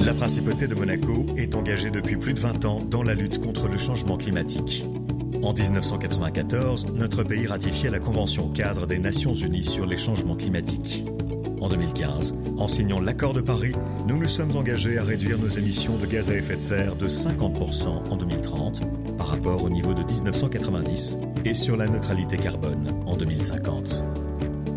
La Principauté de Monaco est engagée depuis plus de 20 ans dans la lutte contre le changement climatique. En 1994, notre pays ratifiait la Convention cadre des Nations Unies sur les changements climatiques. En 2015, en signant l'accord de Paris, nous nous sommes engagés à réduire nos émissions de gaz à effet de serre de 50% en 2030 par rapport au niveau de 1990 et sur la neutralité carbone en 2050.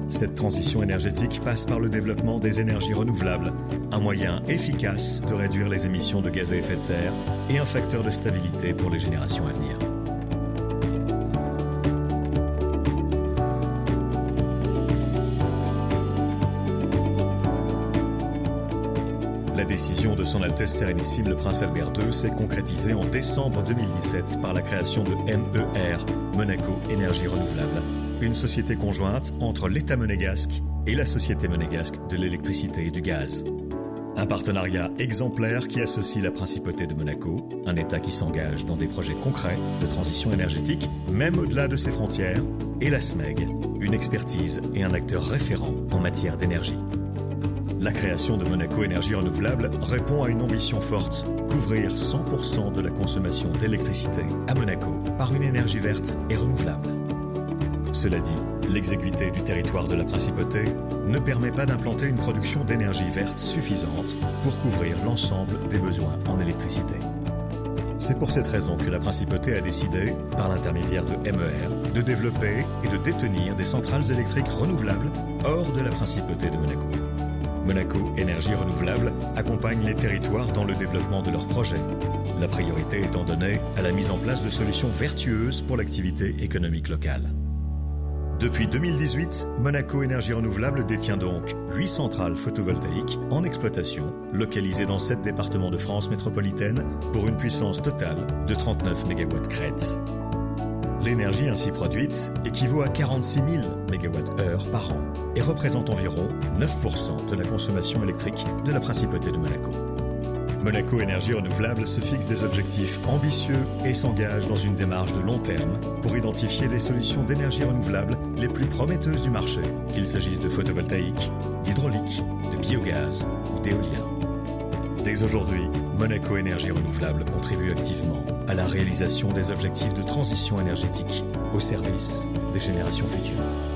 Cette transition énergétique passe par le développement des énergies renouvelables, un moyen efficace de réduire les émissions de gaz à effet de serre et un facteur de stabilité pour les générations à venir. La décision de Son Altesse Sérénissime le Prince Albert II s'est concrétisée en décembre 2017 par la création de MER, Monaco Énergie Renouvelable, une société conjointe entre l'État monégasque et la Société monégasque de l'électricité et du gaz. Un partenariat exemplaire qui associe la Principauté de Monaco, un État qui s'engage dans des projets concrets de transition énergétique, même au-delà de ses frontières, et la SMEG, une expertise et un acteur référent en matière d'énergie. La création de Monaco Énergie Renouvelable répond à une ambition forte, couvrir 100% de la consommation d'électricité à Monaco par une énergie verte et renouvelable. Cela dit, l'exiguïté du territoire de la Principauté ne permet pas d'implanter une production d'énergie verte suffisante pour couvrir l'ensemble des besoins en électricité. C'est pour cette raison que la Principauté a décidé, par l'intermédiaire de MER, de développer et de détenir des centrales électriques renouvelables hors de la Principauté de Monaco. Monaco Énergie Renouvelable accompagne les territoires dans le développement de leurs projets, la priorité étant donnée à la mise en place de solutions vertueuses pour l'activité économique locale. Depuis 2018, Monaco Énergie Renouvelable détient donc 8 centrales photovoltaïques en exploitation, localisées dans 7 départements de France métropolitaine pour une puissance totale de 39 MW crête. L'énergie ainsi produite équivaut à 46 000 MWh par an et représente environ 9% de la consommation électrique de la Principauté de Monaco. Monaco Énergie Renouvelable se fixe des objectifs ambitieux et s'engage dans une démarche de long terme pour identifier les solutions d'énergie renouvelable les plus prometteuses du marché, qu'il s'agisse de photovoltaïque, d'hydraulique, de biogaz ou d'éolien. Dès aujourd'hui, Monaco Énergie Renouvelable contribue activement à la réalisation des objectifs de transition énergétique au service des générations futures.